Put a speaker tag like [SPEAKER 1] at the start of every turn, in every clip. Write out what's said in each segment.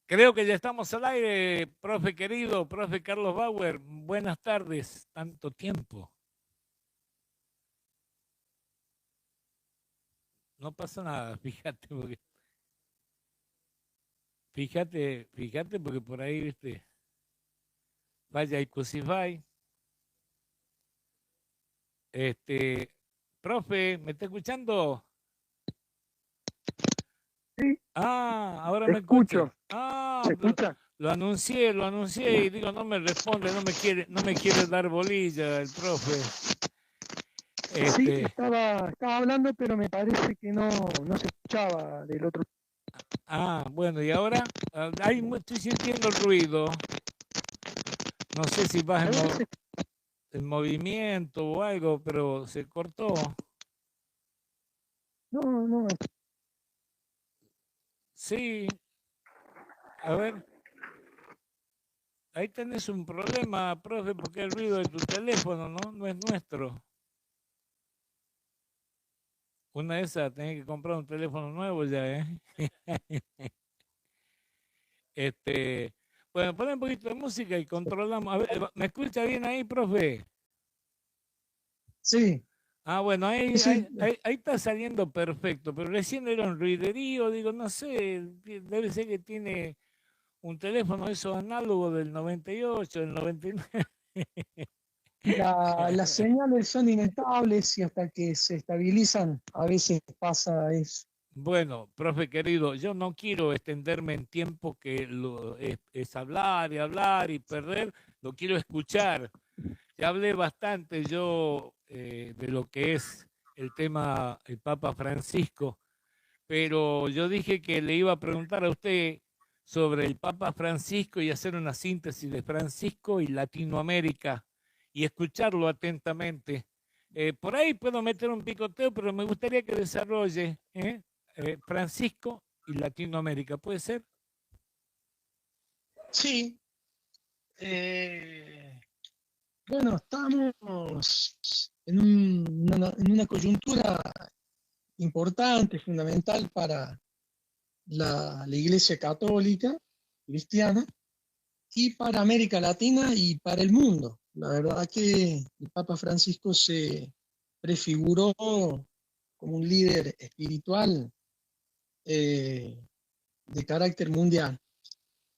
[SPEAKER 1] Creo que ya estamos al aire, profe querido, profe Carlos Bauer. Buenas tardes, tanto tiempo. No pasa nada, fíjate, porque por ahí, viste, vaya y cosify. Profe, ¿me está escuchando?
[SPEAKER 2] Sí,
[SPEAKER 1] Ahora
[SPEAKER 2] te
[SPEAKER 1] me escucha.
[SPEAKER 2] escucho. ¿Se escucha?
[SPEAKER 1] Lo anuncié y digo, no me responde, no me quiere dar bolilla el profe.
[SPEAKER 2] Sí,
[SPEAKER 1] Este,
[SPEAKER 2] estaba hablando, pero me parece que no se escuchaba del otro.
[SPEAKER 1] bueno, y ahora ahí estoy sintiendo el ruido. No sé si vas
[SPEAKER 2] A ver,
[SPEAKER 1] en movimiento o algo, pero se cortó.
[SPEAKER 2] no,
[SPEAKER 1] Sí, a ver, ahí tenés un problema, profe, porque el ruido de tu teléfono, ¿no? No es nuestro. Una de esas, tenés que comprar un teléfono nuevo ya, ¿eh? Este, bueno, pon un poquito de música y controlamos. A ver, ¿me escucha bien ahí, profe?
[SPEAKER 2] sí,
[SPEAKER 1] Bueno,
[SPEAKER 2] sí,
[SPEAKER 1] ahí está saliendo perfecto, pero recién era un ruiderío, digo, no sé, debe ser que tiene un teléfono esos análogos del 98, del 99.
[SPEAKER 2] las señales son inestables y hasta que se estabilizan, a veces pasa eso.
[SPEAKER 1] Bueno, profe querido, yo no quiero extenderme en tiempo que es hablar y perder, lo quiero escuchar. Ya hablé bastante yo de lo que es el tema el Papa Francisco, pero yo dije que le iba a preguntar a usted sobre el Papa Francisco y hacer una síntesis de Francisco y Latinoamérica y escucarlo atentamente. Por ahí puedo meter un picoteo, pero me gustaría que desarrolle Francisco y Latinoamérica. ¿Puede ser?
[SPEAKER 2] Sí, eh, bueno, estamos en una coyuntura importante, fundamental para la Iglesia Católica Cristiana y para América Latina y para el mundo. La verdad que el Papa Francisco se prefiguró como un líder espiritual de carácter mundial.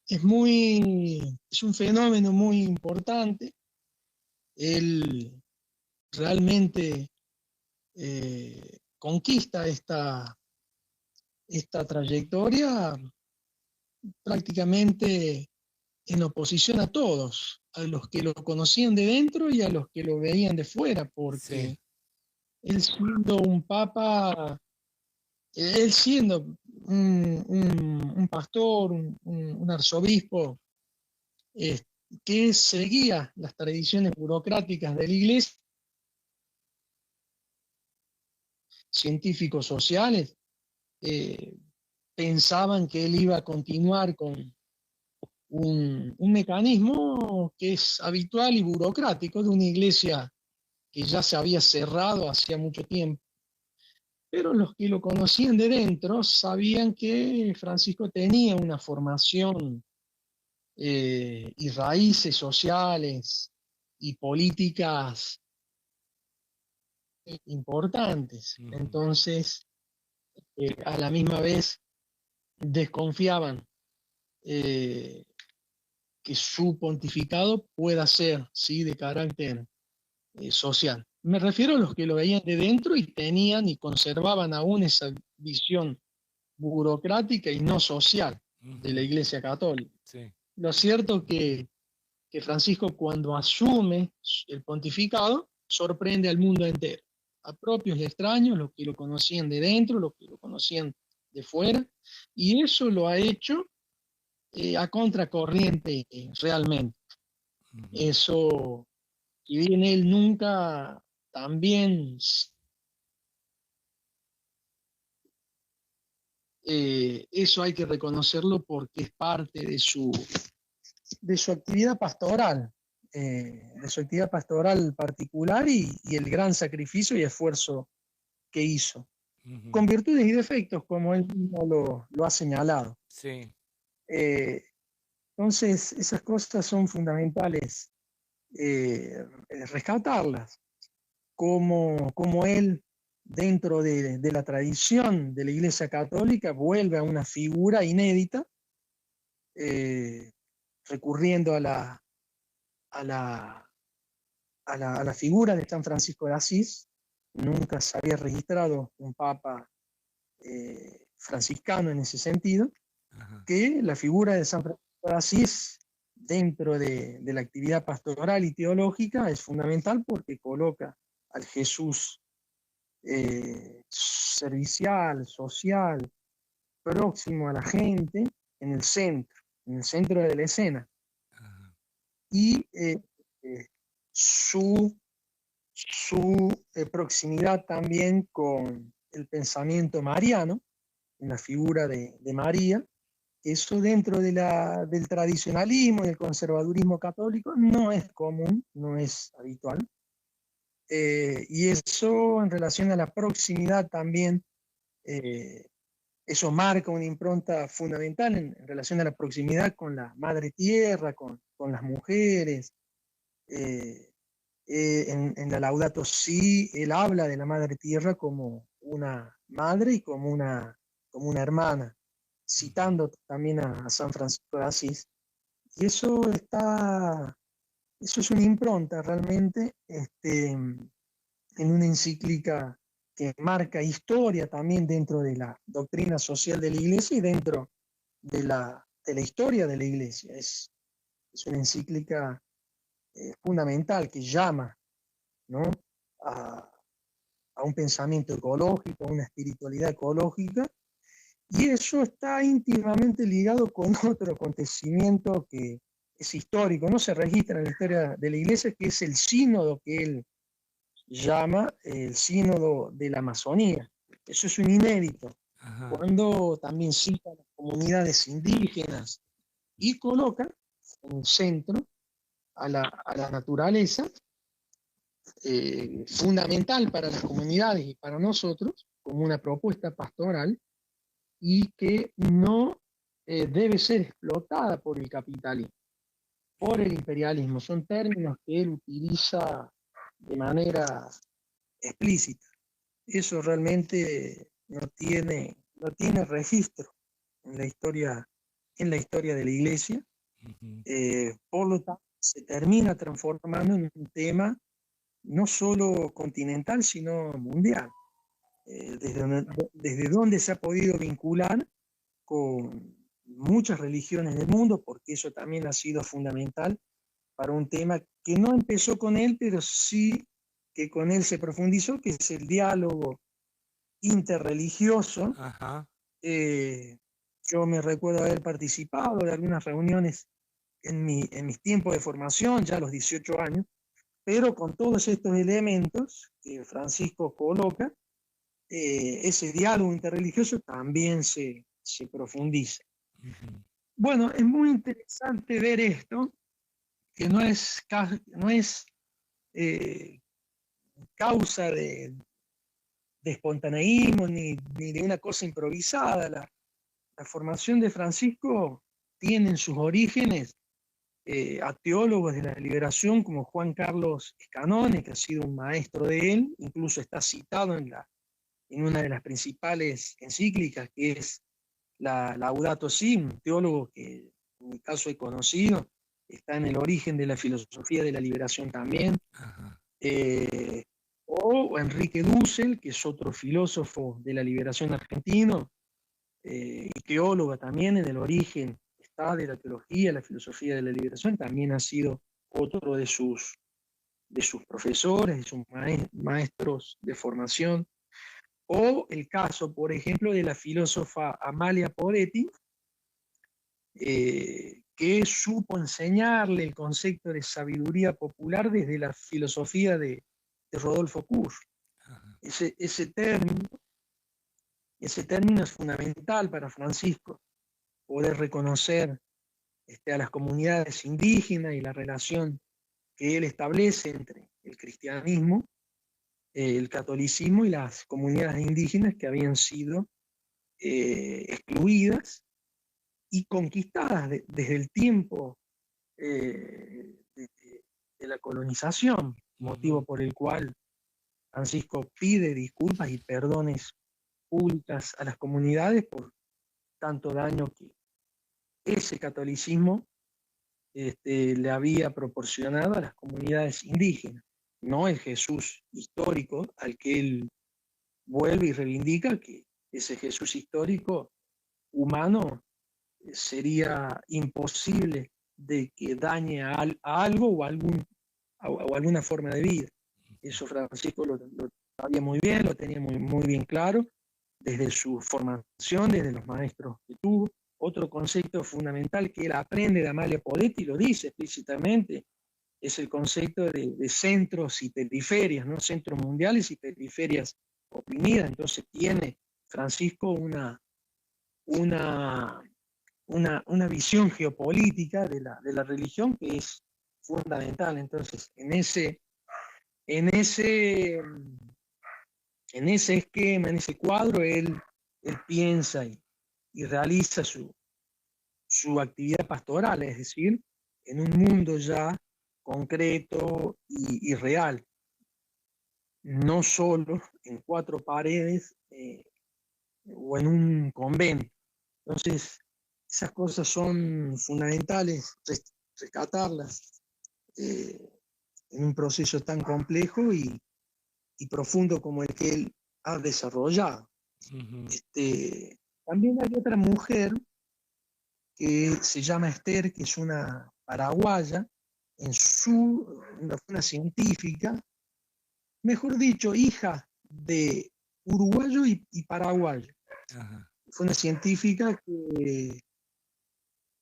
[SPEAKER 2] Es un fenómeno muy importante. Él realmente conquista esta trayectoria prácticamente en oposición a todos, a los que lo conocían de dentro y a los que lo veían de fuera,
[SPEAKER 1] Sí.
[SPEAKER 2] porque él siendo un papa, él siendo un pastor, un arzobispo, eh, que seguía las tradiciones burocráticas de la iglesia, científicos sociales, eh, pensaban que él iba a continuar con un mecanismo que es habitual y burocrático de una iglesia que ya se había cerrado hacía mucho tiempo. Pero los que lo conocían de dentro sabían que Francisco tenía una formación y raíces sociales y políticas importantes.
[SPEAKER 1] Ujú.
[SPEAKER 2] Entonces, a la misma vez desconfiaban eh, que su pontificado pueda ser, ¿sí?, de carácter social. Me refiero a los que lo veían de dentro y tenían y conservaban aún esa visión burocrática y no social de la
[SPEAKER 1] Ujú.
[SPEAKER 2] Iglesia Católica.
[SPEAKER 1] Sí.
[SPEAKER 2] Lo cierto que Francisco, cuando asume el pontificado, sorprende al mundo entero, a propios y extraños, los que lo conocían de dentro, los que lo conocían de fuera, y eso lo ha hecho a contracorriente realmente.
[SPEAKER 1] Ujú.
[SPEAKER 2] Eso, si bien él nunca también eso hay que reconocerlo porque es parte de su actividad pastoral, de su actividad pastoral particular y el gran sacrificio y esfuerzo que hizo,
[SPEAKER 1] Ujú.
[SPEAKER 2] con virtudes y defectos, como él mismo lo ha señalado.
[SPEAKER 1] Sí.
[SPEAKER 2] Entonces, esas cosas son fundamentales rescatarlas, como él, dentro de la tradición de la Iglesia Católica, vuelve a una figura inédita, recurriendo a la figura de San Francisco de Asís. Nunca se había registrado un papa franciscano en ese sentido, que la figura de San Francisco de Asís dentro de la actividad pastoral y teológica es fundamental porque coloca al Jesús servicial, social, próximo a la gente, en el centro de la escena. Y su proximidad también con el pensamiento mariano, en la figura de María. Eso dentro del tradicionalismo y del conservadurismo católico no es común, no es habitual. Y eso en relación a la proximidad también, eso marca una impronta fundamental en relación a la proximidad con la madre tierra, con las mujeres. En la Laudato Si, él habla de la madre tierra como una madre y como una hermana, citando también a San Francisco de Asís. Y eso es una impronta realmente, en una encíclica que marca historia también dentro de la doctrina social de la Iglesia y dentro de la historia de la Iglesia. Es una encíclica fundamental que llama, ¿no?, a un pensamiento ecológico, a una espiritualidad ecológica, y eso está íntimamente ligado con otro acontecimiento que es histórico, no se registra en la historia de la Iglesia, que es el sínodo que él llama el sínodo de la Amazonía. Eso es un inédito. Cuando también cita a las comunidades indígenas y coloca en el centro a la naturaleza, fundamental para las comunidades y para nosotros, como una propuesta pastoral, y que no debe ser explotada por el capitalismo, por el imperialismo. Son términos que él utiliza de manera explícita. Eso realmente no tiene registro en la historia de la Iglesia. Por lo tanto, se termina transformando en un tema no solo continental, sino mundial. Desde donde se ha podido vincular con muchas religiones del mundo, porque eso también ha sido fundamental para un tema que no empezó con él, pero sí que con él se profundizó, que es el diálogo interreligioso. Yo me recuerdo haber participado de algunas reuniones en mis tiempos de formación, ya a los 18 años, pero con todos estos elementos que Francisco coloca, ese diálogo interreligioso también se profundiza. Bueno, es muy interesante ver esto, que no es causa de espontaneísmo ni de una cosa improvisada. La formación de Francisco tiene en sus orígenes a teólogos de la liberación como Juan Carlos Escanone, que ha sido un maestro de él, incluso está citado en una de las principales encíclicas, que es la Laudato Si, un teólogo que en mi caso he conocido, está en el origen de la filosofía de la liberación también. O Enrique Dussel, que es otro filósofo de la liberación argentino, y teólogo también en el origen está de la teología, la filosofía de la liberación, también ha sido otro de sus profesores, de sus maestros de formación. O el caso, por ejemplo, de la filósofa Amalia Poretti, que supo enseñarle el concepto de sabiduría popular desde la filosofía de Rodolfo Kusch. Ese término es fundamental para Francisco, poder reconocer a las comunidades indígenas y la relación que él establece entre el cristianismo, el catolicismo y las comunidades indígenas que habían sido excluidas, y conquistadas desde el tiempo de la colonización, motivo por el cual Francisco pide disculpas y perdones públicas a las comunidades por tanto daño que ese catolicismo le había proporcionado a las comunidades indígenas. No el Jesús histórico al que él vuelve y reivindica, que ese Jesús histórico humano sería imposible de que dañe a algo o alguna forma de vida. Eso Francisco lo sabía muy bien, lo tenía muy bien claro, desde su formación, desde los maestros que tuvo. Otro concepto fundamental que él aprende de Amalia Poletti, lo dice explícitamente, es el concepto de centros y periferias, ¿no? Centros mundiales y periferias oprimidas. Entonces tiene Francisco una visión geopolítica de la religión que es fundamental. Entonces, en ese esquema, en ese cuadro, él piensa y realiza su actividad pastoral, es decir, en un mundo ya concreto y real, no solo en cuatro paredes o en un convento. Entonces, esas cosas son fundamentales rescatarlas en un proceso tan complejo y profundo como el que él ha desarrollado.
[SPEAKER 1] Uh-huh.
[SPEAKER 2] También hay otra mujer que se llama Esther, que es una paraguaya, una científica, mejor dicho, hija de uruguayo y paraguayo. Uh-huh. Fue una científica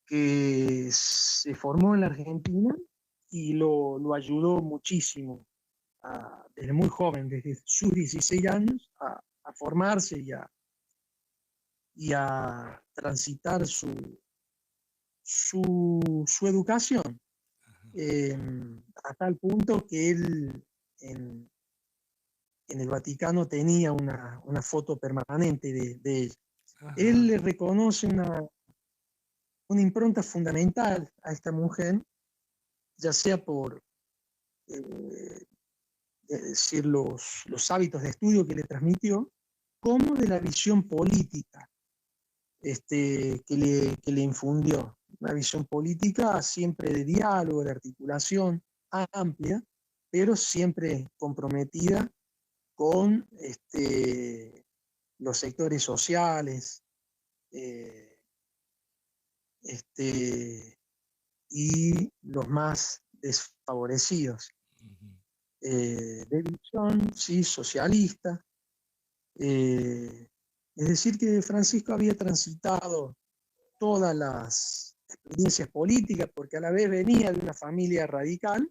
[SPEAKER 2] que se formó en la Argentina y lo ayudó muchísimo desde muy joven, desde sus 16 años, a formarse y a transitar su educación, a tal punto que él en el Vaticano tenía una foto permanente de ella. Ajá. Él le reconoce una impronta fundamental a esta mujer, ya sea por decir los hábitos de estudio que le transmitió, como de la visión política que le infundió. Una visión política siempre de diálogo, de articulación amplia, pero siempre comprometida con los sectores sociales y los más desfavorecidos. De visión, sí, socialista. Es decir, que Francisco había transitado todas las experiencias políticas, porque a la vez venía de una familia radical,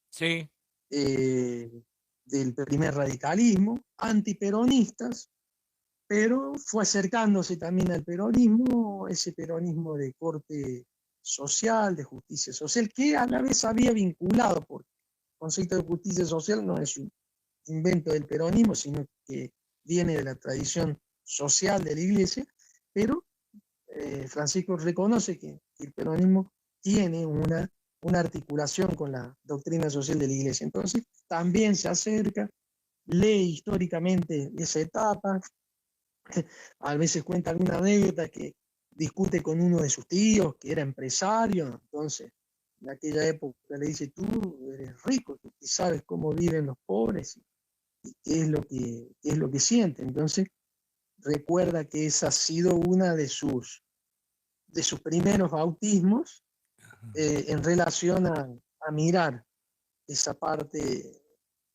[SPEAKER 1] sí.
[SPEAKER 2] Del primer radicalismo, antiperonistas, pero fue acercándose también al peronismo, ese peronismo de corte social, de justicia social, que a la vez había vinculado, porque el concepto de justicia social no es un invento del peronismo, sino que viene de la tradición social de la Iglesia, pero Francisco reconoce que el peronismo tiene una articulación con la doctrina social de la Iglesia. Entonces, también se acerca, lee históricamente esa etapa, a veces cuenta alguna anécdota que discute con uno de sus tíos, que era empresario, entonces en aquella época le dice, tú eres rico, tú sabes cómo viven los pobres y qué es lo que sienten. Entonces recuerda que esa ha sido una de sus primeros bautismos en relación a mirar esa parte,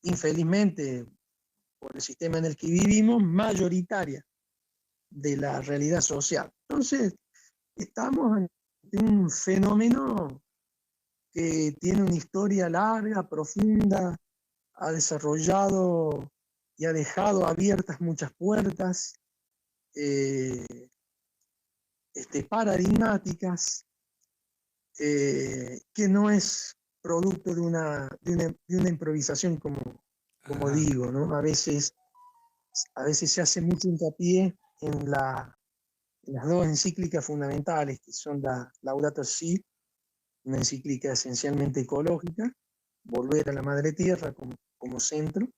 [SPEAKER 2] infelizmente, por el sistema en el que vivimos, mayoritaria de la realidad social. Entonces, estamos ante un fenómeno que tiene una historia larga, profunda, ha desarrollado y ha dejado abiertas muchas puertas paradigmáticas, que no es producto de una improvisación, como digo, ¿no? A veces se hace mucho hincapié en la las dos encíclicas fundamentales, que son la Laudato Si, una encíclica esencialmente ecológica, volver a la madre tierra como centro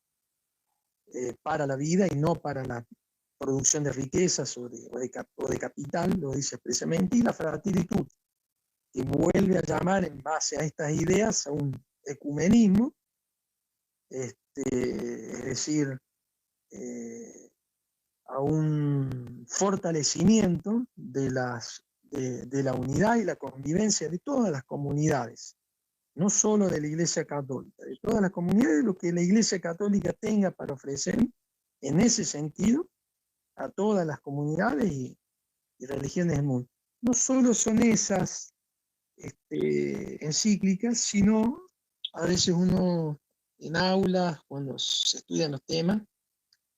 [SPEAKER 2] para la vida y no para la producción de riquezas o de capital, lo dice expresamente, y la Fratelli Tutti, que vuelve a llamar en base a estas ideas a un ecumenismo, es decir, a un fortalecimiento de la unidad y la convivencia de todas las comunidades, no solo de la Iglesia Católica, de todas las comunidades, lo que la Iglesia Católica tenga para ofrecer en ese sentido a todas las comunidades y religiones del mundo. No solo son esas encíclicas, sino a veces uno en aulas, cuando se estudian los temas,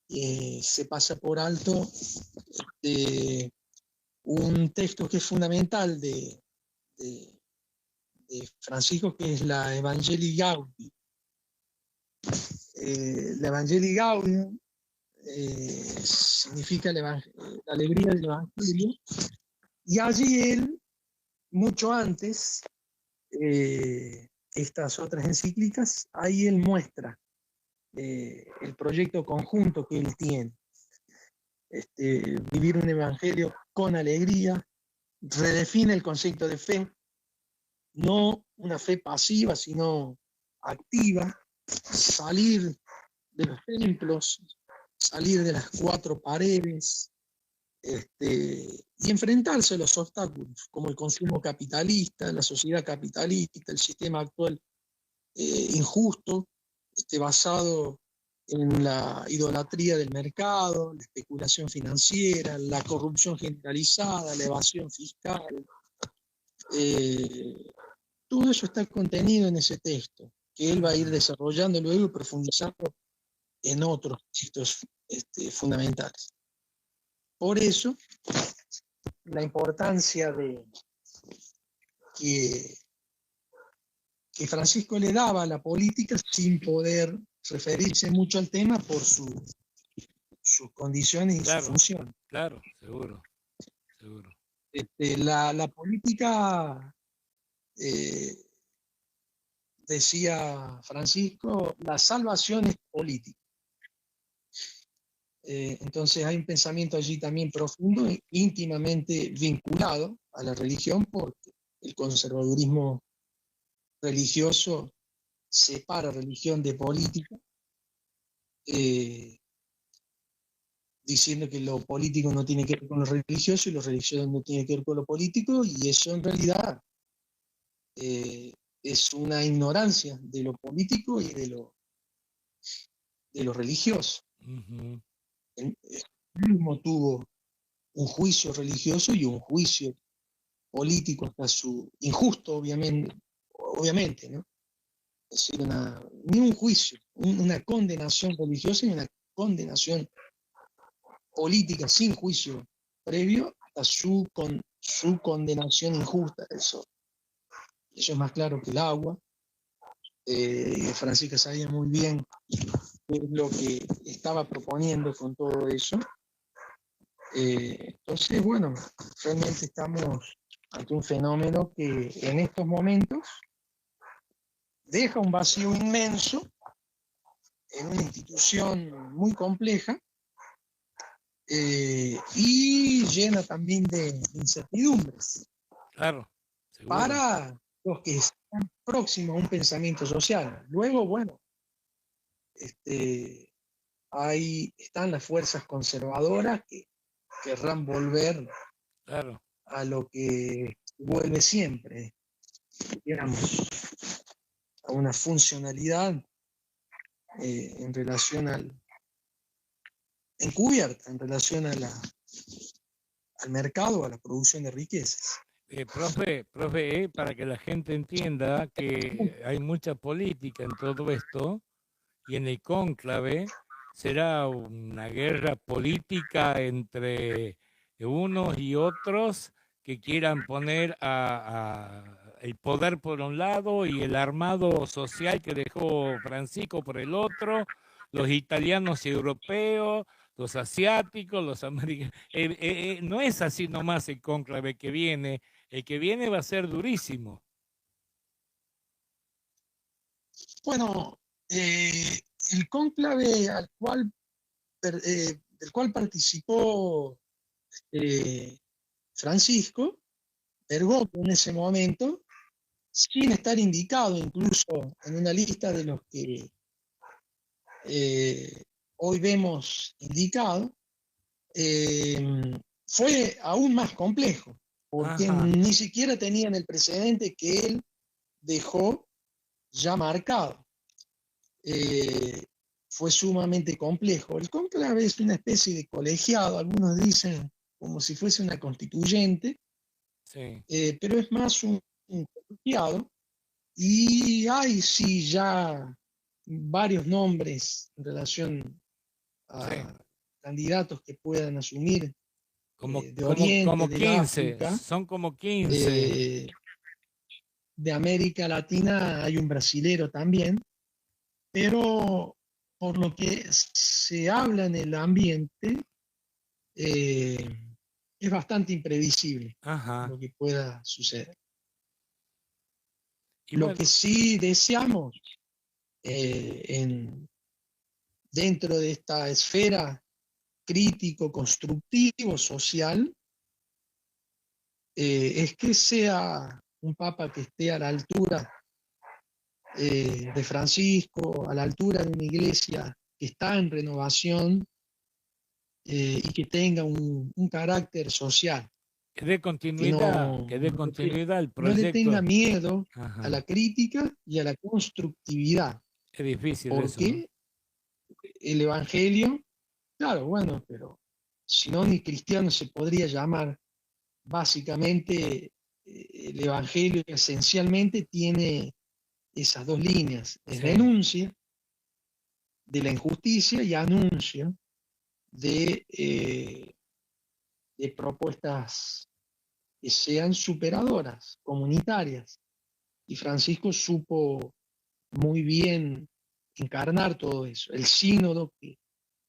[SPEAKER 2] se pasa por alto un texto que es fundamental de Francisco, que es la Evangelii Gaudium. La Evangelii Gaudium significa la alegría del Evangelio, y allí él, mucho antes que estas otras encíclicas, ahí él muestra el proyecto conjunto que él tiene. Vivir un evangelio con alegría, redefine el concepto de fe, no una fe pasiva, sino activa, salir de los templos, salir de las cuatro paredes, y enfrentarse a los obstáculos, como el consumo capitalista, la sociedad capitalista, el sistema actual injusto, basado en la idolatría del mercado, la especulación financiera, la corrupción generalizada, la evasión fiscal. Todo eso está contenido en ese texto, que él va a ir desarrollando luego y profundizando en otros textos fundamentales. Por eso, la importancia de que Francisco le daba a la política sin poder referirse mucho al tema por sus condiciones y su función.
[SPEAKER 1] Claro, seguro.
[SPEAKER 2] La política, decía Francisco, la salvación es política. Entonces hay un pensamiento allí también profundo, íntimamente vinculado a la religión, porque el conservadurismo religioso separa religión de política, diciendo que lo político no tiene que ver con lo religioso y lo religioso no tiene que ver con lo político, y eso en realidad es una ignorancia de lo político y de lo religioso.
[SPEAKER 1] Uh-huh.
[SPEAKER 2] Él mismo tuvo un juicio religioso y un juicio político hasta su injusto, obviamente, ¿no? Es decir, ni un juicio, una condenación religiosa y una condenación política sin juicio previo hasta su condenación injusta. Eso es más claro que el agua. Francisca sabía muy bien qué es lo que estaba proponiendo con todo eso. Entonces, bueno, realmente estamos ante un fenómeno que en estos momentos deja un vacío inmenso en una institución muy compleja, y llena también de incertidumbres.
[SPEAKER 1] Claro, seguro.
[SPEAKER 2] Para los que están próximos a un pensamiento social. Luego, bueno, ahí están las fuerzas conservadoras que querrán volver a lo que vuelve siempre, digamos, a una funcionalidad en relación encubierta, en relación al mercado, a la producción de riquezas.
[SPEAKER 1] Profe, para que la gente entienda que hay mucha política en todo esto, y en el cónclave será una guerra política entre unos y otros que quieran poner el poder por un lado y el armado social que dejó Francisco por el otro, los italianos y europeos, los asiáticos, los americanos. No es así nomás el cónclave que viene. El que viene va a ser durísimo.
[SPEAKER 2] Bueno, el cónclave del cual participó Francisco Bergoglio en ese momento, sin estar indicado incluso en una lista de los que hoy vemos indicado, fue aún más complejo, porque
[SPEAKER 1] Ajá.
[SPEAKER 2] ni siquiera tenían el precedente que él dejó ya marcado. Fue sumamente complejo. El cónclave es una especie de colegiado, algunos dicen como si fuese una constituyente,
[SPEAKER 1] Sí.
[SPEAKER 2] pero es más un colegiado, y hay sí ya varios nombres en relación
[SPEAKER 1] Sí.
[SPEAKER 2] a candidatos que puedan asumir
[SPEAKER 1] Como,
[SPEAKER 2] de
[SPEAKER 1] como,
[SPEAKER 2] Oriente,
[SPEAKER 1] como
[SPEAKER 2] del
[SPEAKER 1] 15,
[SPEAKER 2] África,
[SPEAKER 1] son como 15.
[SPEAKER 2] eh, de América Latina hay un brasilero también, pero por lo que se habla en el ambiente, eh, es bastante imprevisible
[SPEAKER 1] Ajá.
[SPEAKER 2] lo que pueda suceder.
[SPEAKER 1] Y
[SPEAKER 2] Lo
[SPEAKER 1] bueno,
[SPEAKER 2] que sí deseamos dentro de esta esfera crítico, constructivo, social, es que sea un papa que esté a la altura de Francisco, a la altura de una iglesia que está en renovación, y que tenga un carácter social, que
[SPEAKER 1] que dé continuidad al
[SPEAKER 2] no le tenga
[SPEAKER 1] proyecto.
[SPEAKER 2] miedo a
[SPEAKER 1] Ajá.
[SPEAKER 2] la crítica y a la constructividad,
[SPEAKER 1] Es difícil eso, ¿no?
[SPEAKER 2] porque el Evangelio, claro, bueno, pero si no, ni cristiano se podría llamar. Básicamente, el Evangelio esencialmente tiene esas dos líneas: es
[SPEAKER 1] Sí,
[SPEAKER 2] denuncia de la injusticia y anuncio de propuestas que sean superadoras, comunitarias. Y Francisco supo muy bien encarnar todo eso. El sínodo, que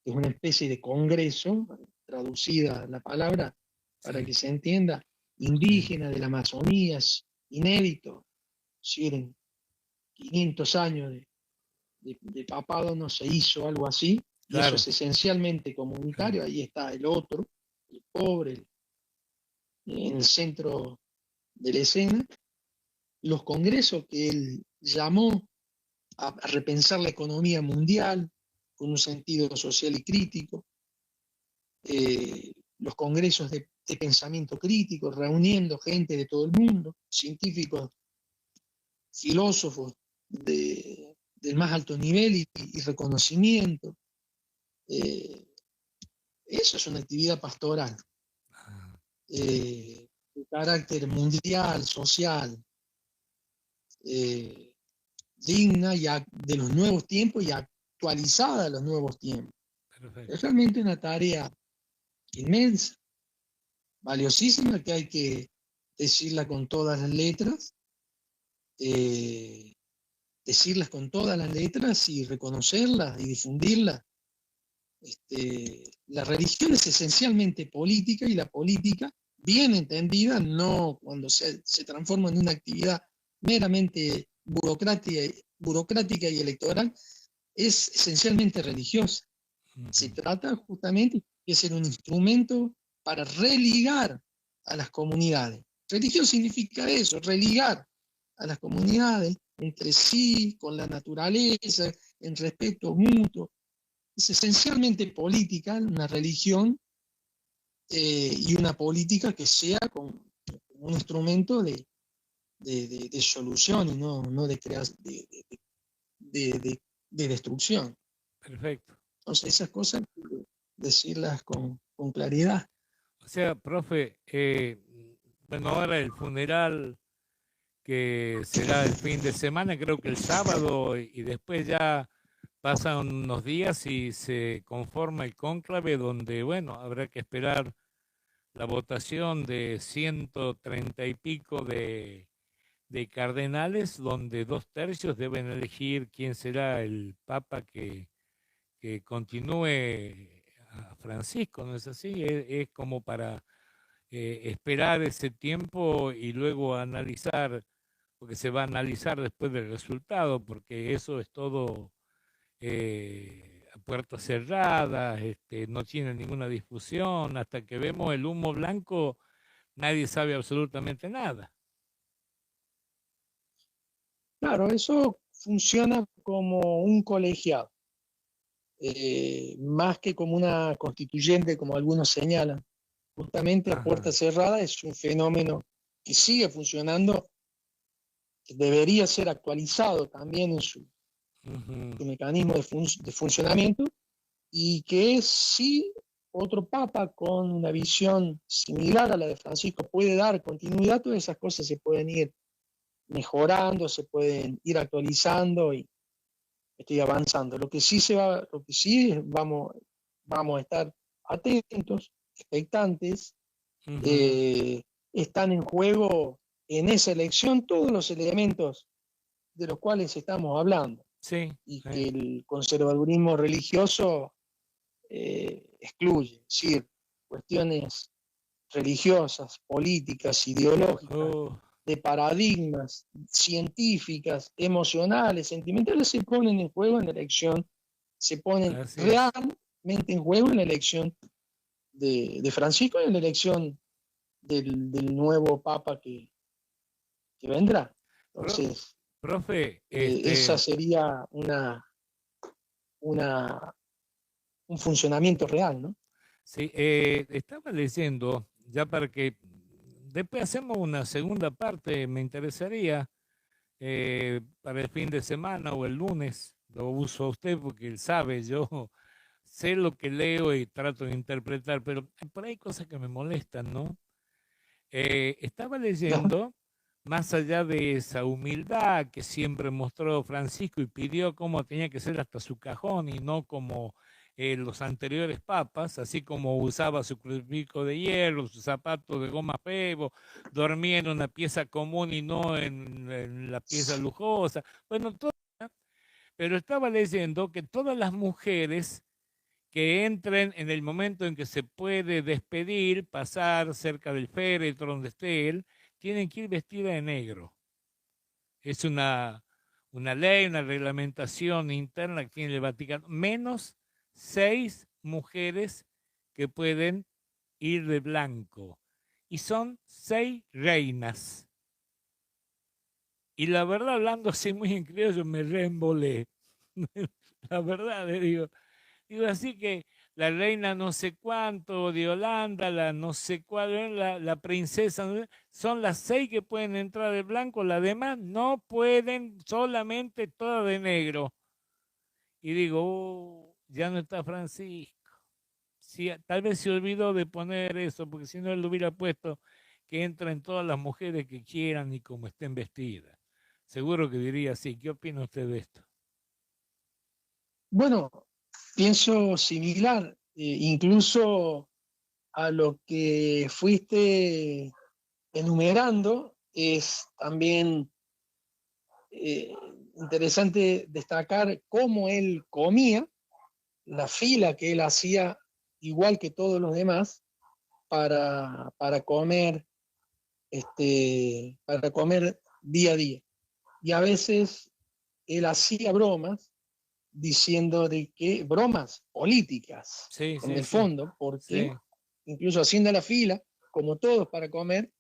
[SPEAKER 2] es una especie de congreso, traducida la palabra para
[SPEAKER 1] sí,
[SPEAKER 2] que se entienda,
[SPEAKER 1] sí,
[SPEAKER 2] indígena de la Amazonía, es inédito. Si en 500 años de papado no se hizo algo así, y eso
[SPEAKER 1] claro.
[SPEAKER 2] es esencialmente comunitario. Ahí está el otro, el pobre, en el centro de la escena. Los congresos que él llamó a repensar la economía mundial con un sentido social y crítico, los congresos de pensamiento crítico, reuniendo gente de todo el mundo, científicos, filósofos del más alto nivel y reconocimiento. Eh, Eso es una actividad pastoral,
[SPEAKER 1] Ah,
[SPEAKER 2] de carácter mundial, social, eh, digna de los nuevos tiempos y actualizada a los nuevos tiempos. Es
[SPEAKER 1] perfecto.
[SPEAKER 2] realmente una tarea inmensa, valiosísima, que hay que decirla con todas las letras, eh, decirlas con todas las letras y reconocerlas y difundirlas. La religión es esencialmente política, y la política, bien entendida, no cuando se transforma en una actividad meramente burocrática y electoral, es esencialmente religiosa. Se
[SPEAKER 1] Ujú.
[SPEAKER 2] trata justamente de ser un instrumento para religar a las comunidades. Religión significa eso, religar a las comunidades entre sí, con la naturaleza, en respeto mutuo. Es esencialmente política, una religión, y una política que sea un instrumento de solución, y no de destrucción.
[SPEAKER 1] Perfecto.
[SPEAKER 2] Entonces, esas cosas, decirlas con claridad.
[SPEAKER 1] O sea, profe, bueno, ahora el funeral que será el fin de semana, creo que el sábado, y después ya pasan unos días y se conforma el cónclave donde, bueno, habrá que esperar la votación de 130 y pico de cardenales, donde 2/3 deben elegir quién será el papa que continúe a Francisco, ¿no es así? Es como para esperar ese tiempo y luego analizar, porque se va a analizar después del resultado, porque eso es todo a puertas cerradas, no tiene ninguna discusión, hasta que vemos el humo blanco, nadie sabe absolutamente nada.
[SPEAKER 2] Claro, eso funciona como un colegiado, más que como una constituyente, como algunos señalan. Justamente a
[SPEAKER 1] Ajá.
[SPEAKER 2] puerta cerrada es un fenómeno que sigue funcionando, que debería ser actualizado también en
[SPEAKER 1] Ujú.
[SPEAKER 2] su mecanismo de funcionamiento, y que si otro papa con una visión similar a la de Francisco puede dar continuidad, todas esas cosas se pueden ir mejorando, se pueden ir actualizando y estoy avanzando. Lo que sí vamos a estar atentos, expectantes.
[SPEAKER 1] Ujú.
[SPEAKER 2] eh, Están en juego en esa elección todos los elementos de los cuales estamos hablando,
[SPEAKER 1] Sí,
[SPEAKER 2] y
[SPEAKER 1] sí.
[SPEAKER 2] que el conservadurismo religioso excluye, es decir, cuestiones religiosas, políticas, ideológicas,
[SPEAKER 1] Oh,
[SPEAKER 2] de paradigmas científicas, emocionales, sentimentales, se ponen en juego en la elección, se ponen
[SPEAKER 1] así es.
[SPEAKER 2] realmente en juego en la elección de Francisco y en la elección del nuevo Papa que vendrá.
[SPEAKER 1] Pro-
[SPEAKER 2] Entonces,
[SPEAKER 1] Profe,
[SPEAKER 2] esa sería una, un funcionamiento real, ¿no?
[SPEAKER 1] sí, estaba leyendo, ya para que después hacemos una segunda parte, me interesaría para el fin de semana o el lunes, lo uso a usted porque él sabe, yo sé lo que leo y trato de interpretar, pero por ahí hay cosas que me molestan, ¿no? Estaba leyendo, más allá de esa humildad que siempre mostró Francisco y pidió cómo tenía que ser hasta su cajón y no como los anteriores papas, así como usaba su crucifijo de hierro, sus zapatos de goma pebo, dormía en una pieza común y no en la pieza lujosa. Bueno, todo, pero estaba leyendo que todas las mujeres que entren en el momento en que se puede despedir, pasar cerca del féretro donde esté él, tienen que ir vestidas de negro. Es una ley, una reglamentación interna que tiene el Vaticano. Menos 6 mujeres que pueden ir de blanco. Y son 6 reinas. Y la verdad, hablando así muy en criollo, me reembolé. La verdad, digo, así que la reina no sé cuánto de Holanda, la no sé cuál, la princesa, no sé, son las 6 que pueden entrar de blanco, las demás no pueden, solamente todas de negro. Y digo, ya no está Francisco. Sí, tal vez se olvidó de poner eso, porque si no él lo hubiera puesto que entren todas las mujeres que quieran y como estén vestidas. Seguro que diría así. ¿Qué opina usted de esto?
[SPEAKER 2] Bueno, pienso similar, incluso a lo que fuiste enumerando, es también eh, interesante destacar cómo él comía, la fila que él hacía, igual que todos los demás, para comer, para comer día a día. Y a veces él hacía bromas diciendo de que, bromas políticas,
[SPEAKER 1] Sí,
[SPEAKER 2] en
[SPEAKER 1] sí,
[SPEAKER 2] el
[SPEAKER 1] sí.
[SPEAKER 2] fondo, porque
[SPEAKER 1] Sí.
[SPEAKER 2] incluso haciendo la fila, como todos para comer,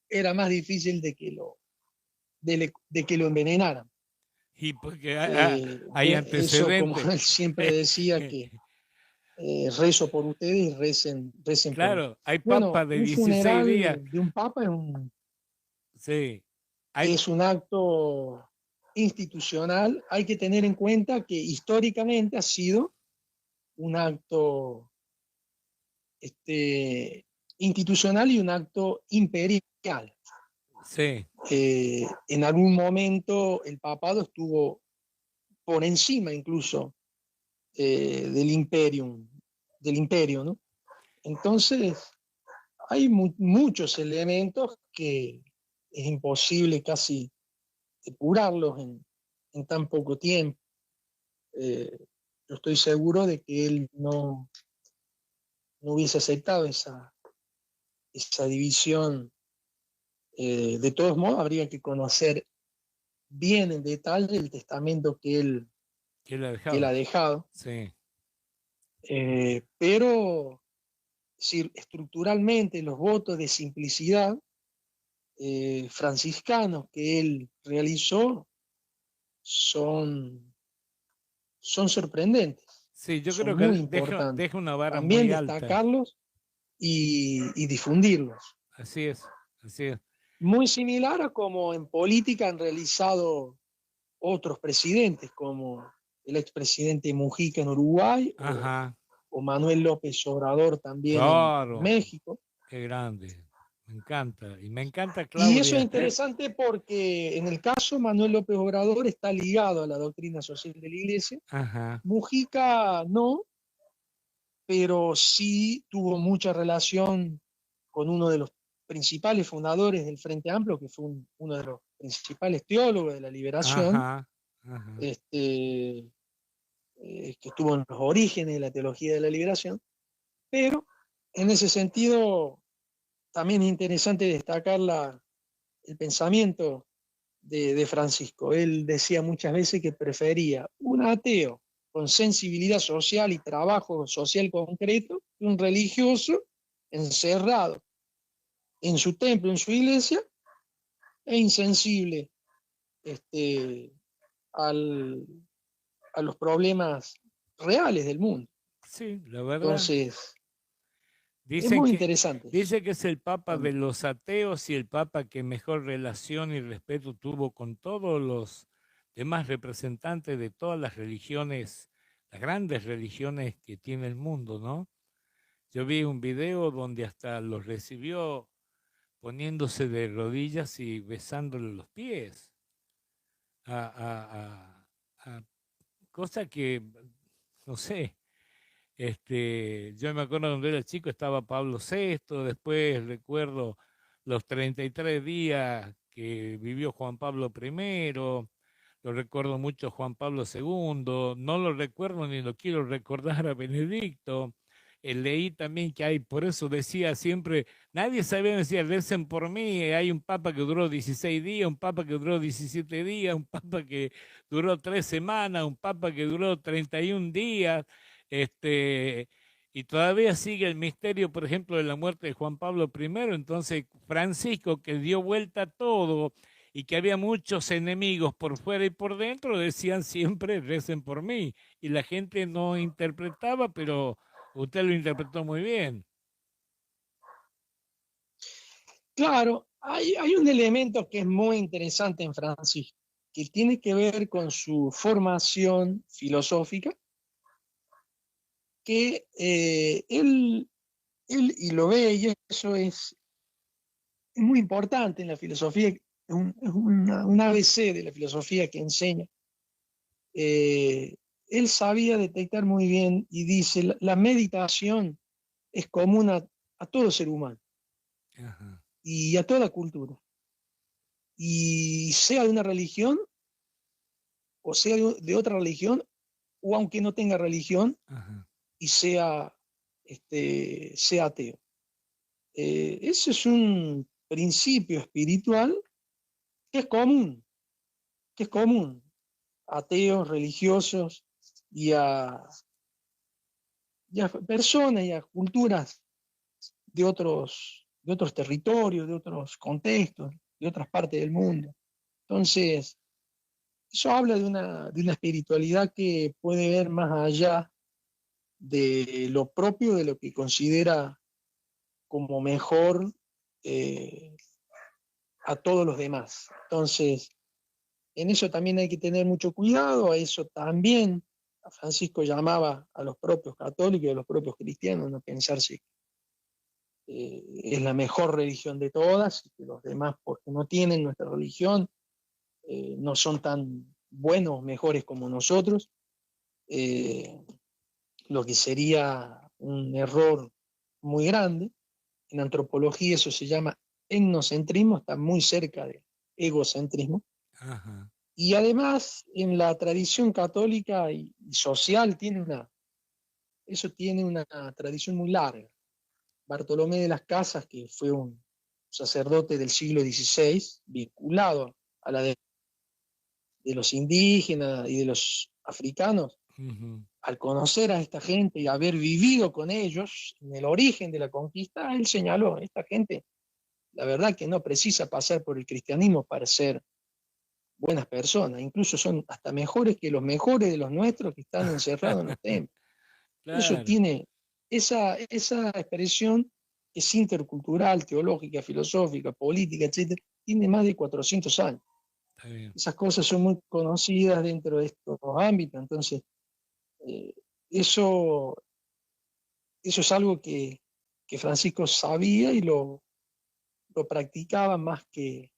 [SPEAKER 2] era más difícil de que lo envenenaran.
[SPEAKER 1] Y porque hay
[SPEAKER 2] Eso, como
[SPEAKER 1] antecedentes.
[SPEAKER 2] él siempre decía, que rezo por ustedes y recen por mí.
[SPEAKER 1] Claro, hay
[SPEAKER 2] Bueno,
[SPEAKER 1] papas de
[SPEAKER 2] un
[SPEAKER 1] 16 días.
[SPEAKER 2] funeral de un papa
[SPEAKER 1] Sí, hay,
[SPEAKER 2] es un acto institucional. Hay que tener en cuenta que históricamente ha sido un acto institucional y un acto imperial.
[SPEAKER 1] sí,
[SPEAKER 2] En algún momento el papado estuvo por encima incluso del imperio, ¿no? Entonces, hay muchos elementos que es imposible casi depurarlos en tan poco tiempo. Eh, yo estoy seguro de que él no hubiese aceptado esa división. De todos modos, habría que conocer bien en detalle el testamento que él ha dejado.
[SPEAKER 1] Sí.
[SPEAKER 2] Pero si estructuralmente los votos de simplicidad franciscanos que él realizó son sorprendentes.
[SPEAKER 1] Sí, yo
[SPEAKER 2] son
[SPEAKER 1] creo
[SPEAKER 2] muy
[SPEAKER 1] que
[SPEAKER 2] importantes.
[SPEAKER 1] deja una vara
[SPEAKER 2] También
[SPEAKER 1] muy alta.
[SPEAKER 2] destacarlos y difundirlos.
[SPEAKER 1] Así es, así es.
[SPEAKER 2] Muy similar a como en política han realizado otros presidentes, como el expresidente Mujica en Uruguay, o Manuel López Obrador también en México.
[SPEAKER 1] Qué grande, me encanta. Y me encanta
[SPEAKER 2] Claudia. Y eso es interesante porque en el caso Manuel López Obrador está ligado a la doctrina social de la Iglesia. Mujica no, pero sí tuvo mucha relación con uno de los principales fundadores del Frente Amplio, que fue uno de los principales teólogos de la liberación, que estuvo en los orígenes de la teología de la liberación. Pero en ese sentido también es interesante destacar el pensamiento de Francisco. Él decía muchas veces que prefería un ateo con sensibilidad social y trabajo social concreto que un religioso encerrado en su templo, en su iglesia, e insensible a los problemas reales del mundo.
[SPEAKER 1] Sí, la verdad.
[SPEAKER 2] Entonces, es muy interesante.
[SPEAKER 1] Dice que es el Papa de los ateos y el Papa que mejor relación y respeto tuvo con todos los demás representantes de todas las religiones, las grandes religiones que tiene el mundo, ¿no? Yo vi un video donde hasta los recibió poniéndose de rodillas y besándole los pies. Cosa que, no sé, yo me acuerdo cuando era chico estaba Pablo VI, después recuerdo los 33 días que vivió Juan Pablo I, lo recuerdo mucho Juan Pablo II, no lo recuerdo ni lo quiero recordar a Benedicto. Leí también que hay, por eso decía siempre, nadie sabía decir, recen por mí, hay un papa que duró 16 días, un papa que duró 17 días, un papa que duró 3 semanas, un papa que duró 31 días, y todavía sigue el misterio, por ejemplo, de la muerte de Juan Pablo I. Entonces, Francisco, que dio vuelta a todo y que había muchos enemigos por fuera y por dentro, decían siempre, recen por mí. Y la gente no interpretaba, pero usted lo interpretó muy bien.
[SPEAKER 2] Claro, hay un elemento que es muy interesante en Francisco, que tiene que ver con su formación filosófica, que él y lo ve, y eso es muy importante en la filosofía, es un ABC de la filosofía que enseña. Él sabía detectar muy bien y dice, la meditación es común a todo ser humano. Ajá. Y a toda cultura. Y sea de una religión, o sea de otra religión, o aunque no tenga religión, ajá, y sea ateo. Ese es un principio espiritual que es común a ateos, religiosos y a personas y a culturas de otros territorios, de otros contextos, de otras partes del mundo. Entonces, eso habla de una espiritualidad que puede ver más allá de lo propio, de lo que considera como mejor a todos los demás. Entonces, en eso también hay que tener mucho cuidado. A eso también a Francisco llamaba a los propios católicos y a los propios cristianos, no pensarse es la mejor religión de todas, y que los demás, porque no tienen nuestra religión, no son tan buenos, mejores como nosotros, lo que sería un error muy grande. En antropología eso se llama etnocentrismo, está muy cerca de egocentrismo. Ajá. Y además en la tradición católica y social eso tiene una tradición muy larga. Bartolomé de las Casas, que fue un sacerdote del siglo XVI, vinculado a la de los indígenas y de los africanos, al conocer a esta gente y haber vivido con ellos en el origen de la conquista, él señaló, esta gente, la verdad que no precisa pasar por el cristianismo para ser buenas personas, incluso son hasta mejores que los mejores de los nuestros que están encerrados en los templos. Eso
[SPEAKER 1] Claro,
[SPEAKER 2] tiene, esa expresión es intercultural, teológica, filosófica, política, etcétera, tiene más de 400 años.
[SPEAKER 1] está bien.
[SPEAKER 2] Esas cosas son muy conocidas dentro de estos ámbitos, entonces eh, eso, eso es algo que Francisco sabía y lo practicaba más que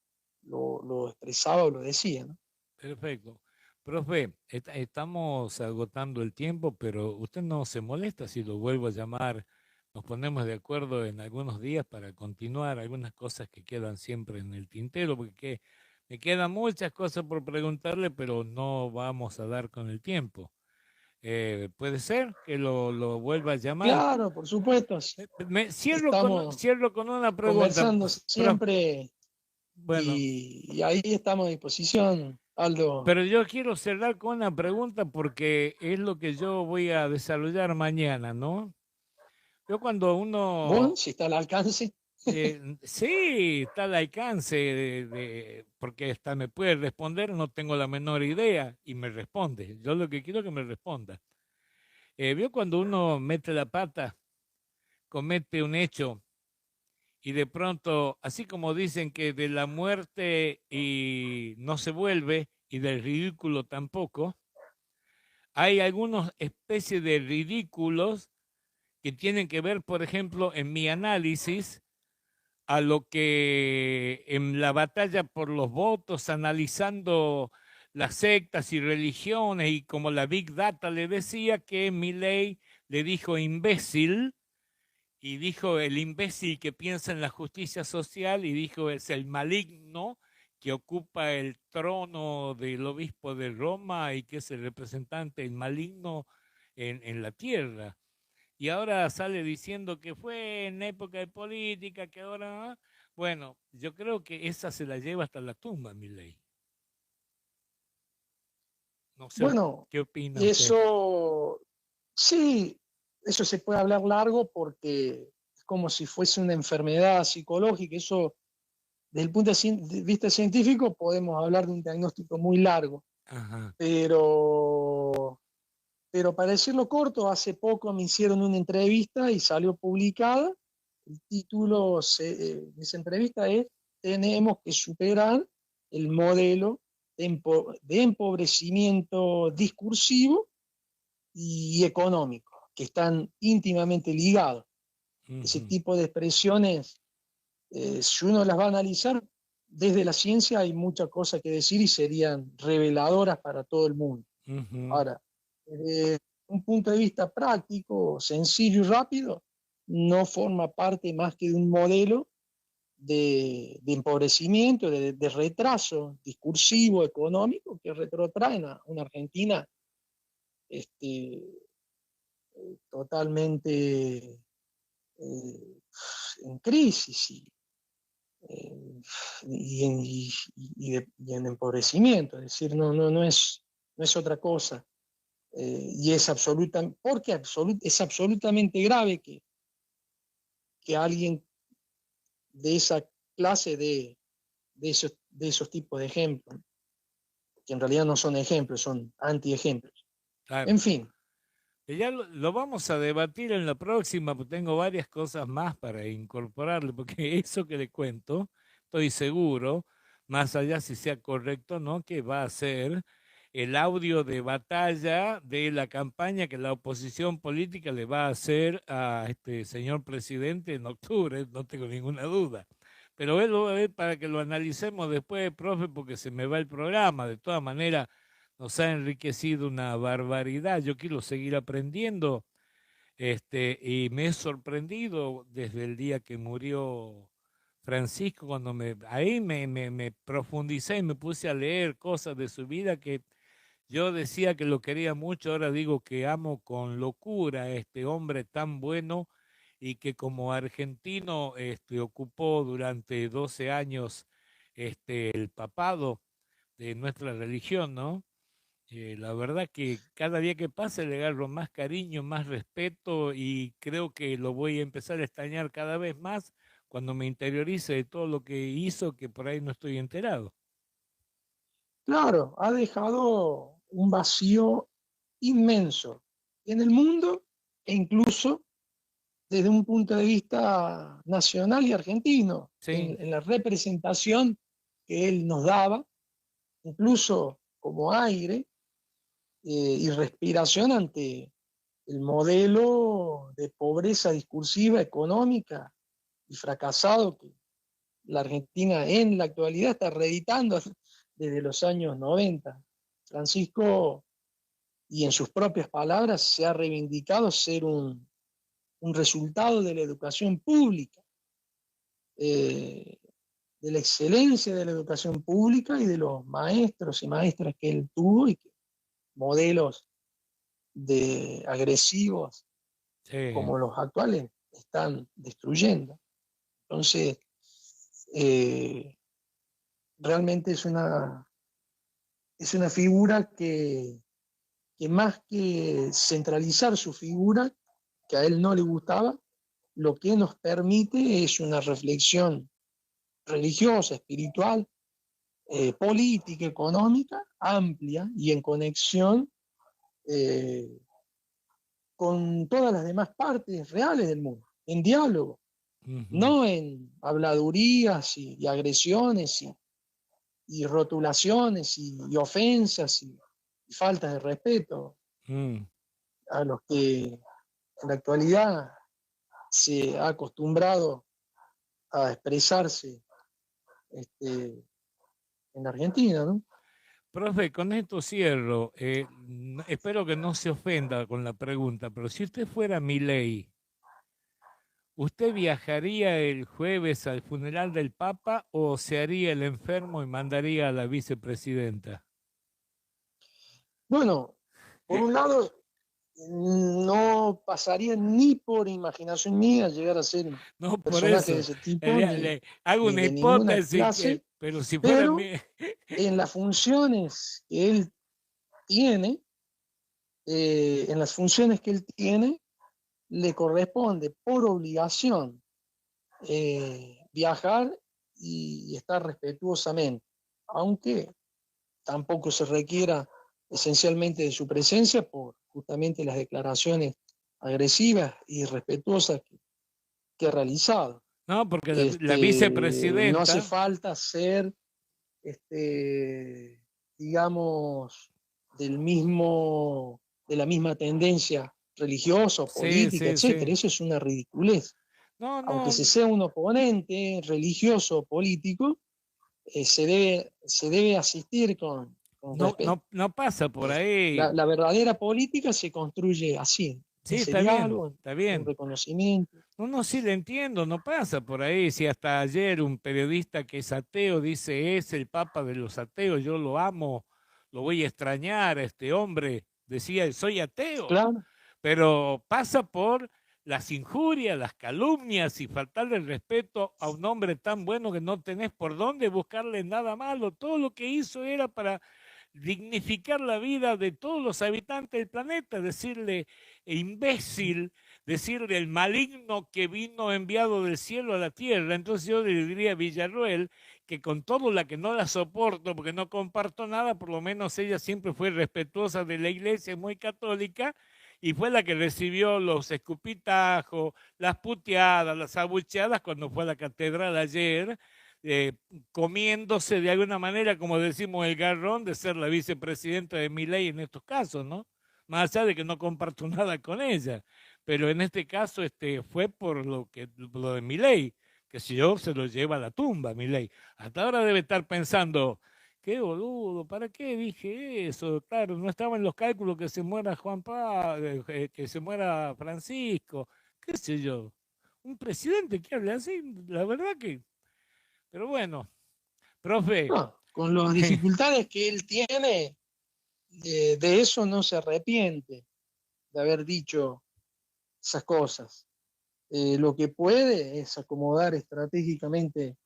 [SPEAKER 2] lo expresaba o lo decía, ¿no?
[SPEAKER 1] Perfecto. Profe, estamos agotando el tiempo, pero usted no se molesta si lo vuelvo a llamar. Nos ponemos de acuerdo en algunos días para continuar algunas cosas que quedan siempre en el tintero, porque me quedan muchas cosas por preguntarle, pero no vamos a dar con el tiempo. ¿Puede ser que lo vuelva a llamar?
[SPEAKER 2] Claro, por supuesto, estamos
[SPEAKER 1] Cierro con una pregunta,
[SPEAKER 2] conversando
[SPEAKER 1] profe.
[SPEAKER 2] siempre
[SPEAKER 1] Bueno,
[SPEAKER 2] y ahí estamos a disposición, Aldo.
[SPEAKER 1] pero yo quiero cerrar con una pregunta porque es lo que yo voy a desarrollar mañana, ¿no? Yo cuando
[SPEAKER 2] Bueno,
[SPEAKER 1] uno,
[SPEAKER 2] si está al alcance.
[SPEAKER 1] sí, está al alcance porque hasta me puede responder, no tengo la menor idea y me responde. Yo lo que quiero es que me responda. ¿Vio cuando uno mete la pata, comete un hecho y de pronto, así como dicen que de la muerte y no se vuelve y del ridículo tampoco? Hay algunas especies de ridículos que tienen que ver, por ejemplo, en mi análisis, a lo que en la batalla por los votos, analizando las sectas y religiones, y como la Big Data le decía que Milei le dijo imbécil, y dijo el imbécil que piensa en la justicia social, y dijo es el maligno que ocupa el trono del obispo de Roma y que es el representante, el maligno en la tierra. Y ahora sale diciendo que fue en época de política, que ahora... Bueno, yo creo que esa se la lleva hasta la tumba, Milei. No sé,
[SPEAKER 2] Bueno,
[SPEAKER 1] ¿qué opina usted?
[SPEAKER 2] eso sí, eso se puede hablar largo porque es como si fuese una enfermedad psicológica. Eso, desde el punto de vista científico, podemos hablar de un diagnóstico muy largo.
[SPEAKER 1] Ajá.
[SPEAKER 2] Pero, pero para decirlo corto, hace poco me hicieron una entrevista y salió publicada. El título de esa entrevista es Tenemos que superar el modelo de empobrecimiento discursivo y económico, que están íntimamente ligados. Ese
[SPEAKER 1] Ujú,
[SPEAKER 2] tipo de expresiones, si uno las va a analizar desde la ciencia, hay muchas cosas que decir y serían reveladoras para todo el mundo.
[SPEAKER 1] ujú,
[SPEAKER 2] Ahora, desde un punto de vista práctico, sencillo y rápido, no forma parte más que de un modelo de empobrecimiento, de retraso discursivo, económico, que retrotraen a una Argentina este, totalmente en crisis eh, y en empobrecimiento. Es decir, no es otra cosa. Y es porque es absolutamente grave que alguien de esa clase de esos tipos de ejemplos, que en realidad no son ejemplos, son anti-ejemplos.
[SPEAKER 1] claro.
[SPEAKER 2] En fin,
[SPEAKER 1] Que ya lo vamos a debatir en la próxima, porque tengo varias cosas más para incorporarle, porque eso que le cuento, estoy seguro, más allá si sea correcto o no, que va a ser el audio de batalla de la campaña que la oposición política le va a hacer a este señor presidente en octubre, no tengo ninguna duda. Pero él para que lo analicemos después, profe, porque se me va el programa. De todas maneras, nos ha enriquecido una barbaridad. Yo quiero seguir aprendiendo, y me he sorprendido desde el día que murió Francisco, cuando ahí me profundicé y me puse a leer cosas de su vida que yo decía que lo quería mucho, ahora digo que amo con locura a este hombre tan bueno y que como argentino ocupó durante 12 años el papado de nuestra religión, ¿no? La verdad que cada día que pasa le agarro más cariño, más respeto y creo que lo voy a empezar a extrañar cada vez más cuando me interiorice de todo lo que hizo, que por ahí no estoy enterado.
[SPEAKER 2] Claro, ha dejado un vacío inmenso en el mundo e incluso desde un punto de vista nacional y argentino,
[SPEAKER 1] Sí,
[SPEAKER 2] en la representación que él nos daba, incluso como aire y respiración ante el modelo de pobreza discursiva, económica y fracasado que la Argentina en la actualidad está reeditando desde los años 90. Francisco, y en sus propias palabras, se ha reivindicado ser un resultado de la educación pública, eh, de la excelencia de la educación pública y de los maestros y maestras que él tuvo y que modelos de agresivos
[SPEAKER 1] sí.
[SPEAKER 2] como los actuales están destruyendo. Entonces, eh, realmente es una figura que más que centralizar su figura, que a él no le gustaba, lo que nos permite es una reflexión religiosa, espiritual, política, económica, amplia y en conexión eh, con todas las demás partes reales del mundo, en diálogo,
[SPEAKER 1] Ujú,
[SPEAKER 2] no en habladurías y agresiones y rotulaciones y ofensas y faltas de respeto
[SPEAKER 1] mm.
[SPEAKER 2] a los que en la actualidad se ha acostumbrado a expresarse en Argentina, ¿no?
[SPEAKER 1] Profe, con esto cierro. Espero que no se ofenda con la pregunta, pero si usted fuera Milei, ¿usted viajaría el jueves al funeral del Papa o se haría el enfermo y mandaría a la vicepresidenta?
[SPEAKER 2] Bueno, por un lado, no pasaría ni por imaginación mía llegar a ser un
[SPEAKER 1] No, por
[SPEAKER 2] personaje de
[SPEAKER 1] eso.
[SPEAKER 2] ese tipo,
[SPEAKER 1] Le hago
[SPEAKER 2] ni
[SPEAKER 1] una
[SPEAKER 2] de ninguna
[SPEAKER 1] hipótesis,
[SPEAKER 2] clase,
[SPEAKER 1] pero si fuera
[SPEAKER 2] pero
[SPEAKER 1] mi...
[SPEAKER 2] en las funciones que él tiene, en las funciones que él tiene, le corresponde por obligación viajar y estar respetuosamente, aunque tampoco se requiera esencialmente de su presencia por justamente las declaraciones agresivas y respetuosas que ha realizado.
[SPEAKER 1] No, porque la
[SPEAKER 2] No hace
[SPEAKER 1] vicepresidenta,
[SPEAKER 2] falta ser, este, digamos, del mismo, de la misma tendencia religiosa o
[SPEAKER 1] sí,
[SPEAKER 2] política,
[SPEAKER 1] sí, sí.
[SPEAKER 2] etcétera. Eso es una ridiculez.
[SPEAKER 1] No,
[SPEAKER 2] Aunque
[SPEAKER 1] no,
[SPEAKER 2] se sea un oponente religioso o político, se debe asistir con
[SPEAKER 1] no,
[SPEAKER 2] respeto.
[SPEAKER 1] no, no pasa por ahí.
[SPEAKER 2] La verdadera política se construye así, en
[SPEAKER 1] Sí,
[SPEAKER 2] ese
[SPEAKER 1] está bien,
[SPEAKER 2] diálogo,
[SPEAKER 1] está
[SPEAKER 2] en un
[SPEAKER 1] bien.
[SPEAKER 2] reconocimiento.
[SPEAKER 1] No, no, sí le entiendo, no pasa por ahí. Si hasta ayer un periodista que es ateo dice es el papa de los ateos, yo lo amo, lo voy a extrañar a este hombre, decía soy ateo,
[SPEAKER 2] Claro,
[SPEAKER 1] pero pasa por las injurias, las calumnias y faltarle el respeto a un hombre tan bueno que no tenés por dónde buscarle nada malo. Todo lo que hizo era para dignificar la vida de todos los habitantes del planeta, decirle imbécil, decirle el maligno que vino enviado del cielo a la tierra. Entonces yo le diría a Villarroel que con todo la que no la soporto porque no comparto nada, por lo menos ella siempre fue respetuosa de la iglesia, muy católica, y fue la que recibió los escupitajos, las puteadas, las abucheadas cuando fue a la catedral ayer, eh, comiéndose de alguna manera, como decimos, el garrón de ser la vicepresidenta de Milei en estos casos, ¿no? Más allá de que no comparto nada con ella, pero en este caso fue por lo de Milei, que si yo se lo lleva a la tumba, Milei. Hasta ahora debe estar pensando, qué boludo, ¿para qué dije eso? Claro, no estaba en los cálculos que se muera Juan Pablo, que se muera Francisco, qué sé yo. Un presidente que hable así, la verdad que, pero bueno, profe,
[SPEAKER 2] no, con las dificultades que él tiene, de eso no se arrepiente, de haber dicho esas cosas. lo que puede es acomodar estratégicamente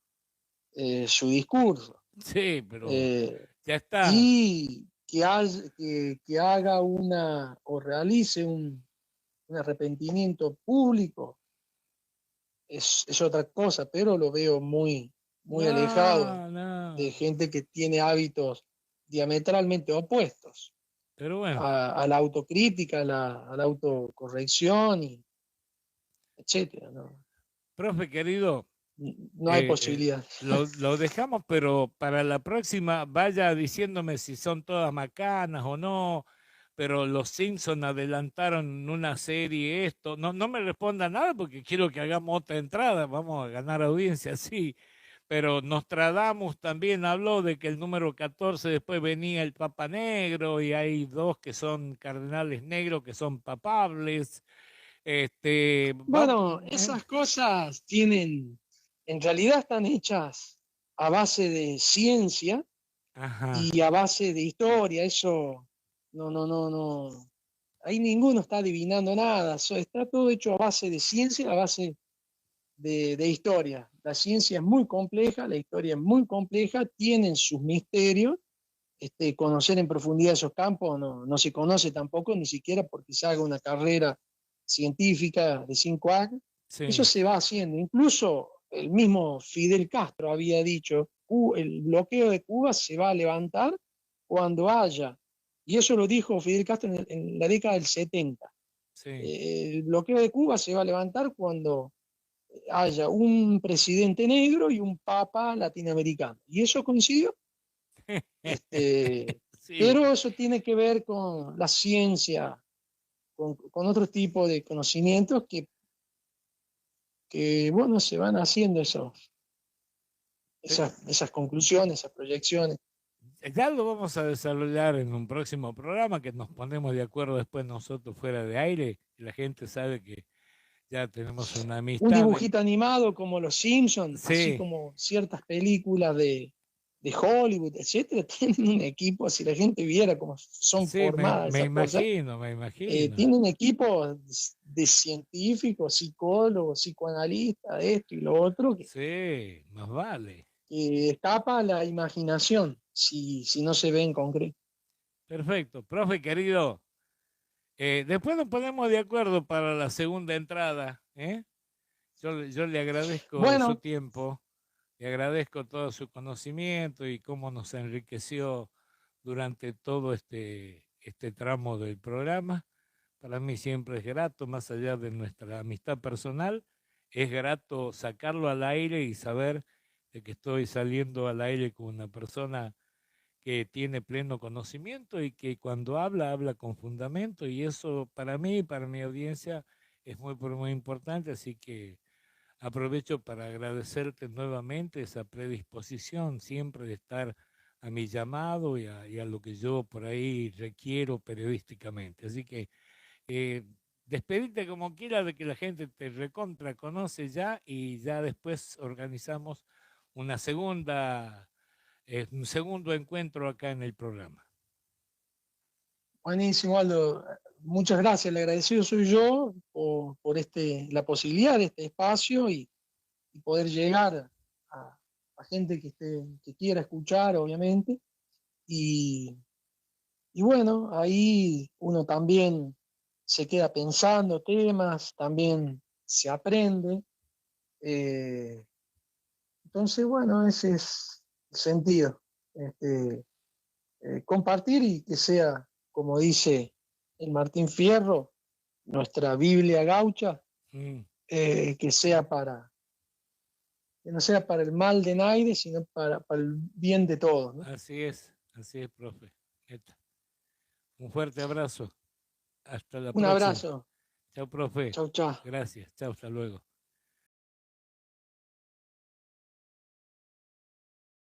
[SPEAKER 2] su discurso.
[SPEAKER 1] Sí, pero
[SPEAKER 2] Eh,
[SPEAKER 1] ya está.
[SPEAKER 2] y que haga o realice un arrepentimiento público es otra cosa, pero lo veo muy alejado
[SPEAKER 1] No,
[SPEAKER 2] de
[SPEAKER 1] no.
[SPEAKER 2] gente que tiene hábitos diametralmente opuestos
[SPEAKER 1] Pero bueno,
[SPEAKER 2] a la autocrítica, a la autocorrección, y etcétera, ¿no?
[SPEAKER 1] profe querido,
[SPEAKER 2] No hay posibilidad.
[SPEAKER 1] lo dejamos, pero para la próxima vaya diciéndome si son todas macanas o no. Pero los Simpson adelantaron una serie, esto. No, no me responda nada porque quiero que hagamos otra entrada. Vamos a ganar audiencia, sí. Pero Nostradamus también habló de que el número 14 después venía el Papa Negro y hay dos que son cardenales negros que son papables.
[SPEAKER 2] Bueno, esas cosas en realidad están hechas a base de ciencia
[SPEAKER 1] Ajá,
[SPEAKER 2] y a base de historia. Eso, no. Ahí ninguno está adivinando nada. Eso está todo hecho a base de ciencia, a base de historia. La ciencia es muy compleja, la historia es muy compleja, tienen sus misterios. Conocer en profundidad esos campos no se conoce tampoco, ni siquiera porque se haga una carrera científica de 5 años. Eso
[SPEAKER 1] sí.
[SPEAKER 2] se va haciendo. Incluso el mismo Fidel Castro había dicho, el bloqueo de Cuba se va a levantar cuando haya, y eso lo dijo Fidel Castro en la década del 70.
[SPEAKER 1] Sí.
[SPEAKER 2] El bloqueo de Cuba se va a levantar cuando haya un presidente negro y un papa latinoamericano. Y eso coincidió. Este,
[SPEAKER 1] Sí,
[SPEAKER 2] pero eso tiene que ver con la ciencia, con otro tipo de conocimientos bueno, se van haciendo esas conclusiones, esas proyecciones.
[SPEAKER 1] ya lo vamos a desarrollar en un próximo programa que nos ponemos de acuerdo después nosotros fuera de aire y la gente sabe que ya tenemos una
[SPEAKER 2] Un
[SPEAKER 1] amistad.
[SPEAKER 2] dibujito animado como Los Simpsons, así
[SPEAKER 1] Sí,
[SPEAKER 2] como ciertas películas de Hollywood, etcétera, tienen un equipo. Si la gente viera cómo son
[SPEAKER 1] sí,
[SPEAKER 2] formadas
[SPEAKER 1] me
[SPEAKER 2] esas cosas,
[SPEAKER 1] imagino, me imagino.
[SPEAKER 2] tienen equipos de científicos, psicólogos, psicoanalistas, esto y lo otro,
[SPEAKER 1] Sí, más vale.
[SPEAKER 2] que escapa a la imaginación si no se ve en concreto.
[SPEAKER 1] Perfecto. Profe querido, después nos ponemos de acuerdo para la segunda entrada, ¿eh? Yo le agradezco su
[SPEAKER 2] Bueno,
[SPEAKER 1] tiempo, le agradezco todo su conocimiento y cómo nos enriqueció durante todo este tramo del programa. Para mí siempre es grato, más allá de nuestra amistad personal, es grato sacarlo al aire y saber de que estoy saliendo al aire con una persona que tiene pleno conocimiento y que cuando habla, habla con fundamento y eso para mí, para mi audiencia, es muy, muy importante, así que aprovecho para agradecerte nuevamente esa predisposición siempre de estar a mi llamado y a lo que yo por ahí requiero periodísticamente. Así que eh, despedirte como quiera de que la gente te recontra conoce ya y ya después organizamos una un segundo encuentro acá en el programa.
[SPEAKER 2] buenísimo, Aldo. Muchas gracias. El agradecido soy yo por la posibilidad de este espacio y poder llegar a gente que quiera escuchar, obviamente. Y, y bueno, ahí uno también se queda pensando temas, también se aprende. Eh, entonces, bueno, ese es el sentido. Este, Compartir y que sea, como dice el Martín Fierro, nuestra Biblia gaucha,
[SPEAKER 1] Mm,
[SPEAKER 2] que sea que no sea para el mal de nadie, sino para el bien de todos, ¿no?
[SPEAKER 1] así es, profe. Neta. Un fuerte abrazo. Hasta la
[SPEAKER 2] Un
[SPEAKER 1] próxima.
[SPEAKER 2] abrazo.
[SPEAKER 1] Chao, profe.
[SPEAKER 2] Chau, chau.
[SPEAKER 1] Gracias. Chao, hasta luego.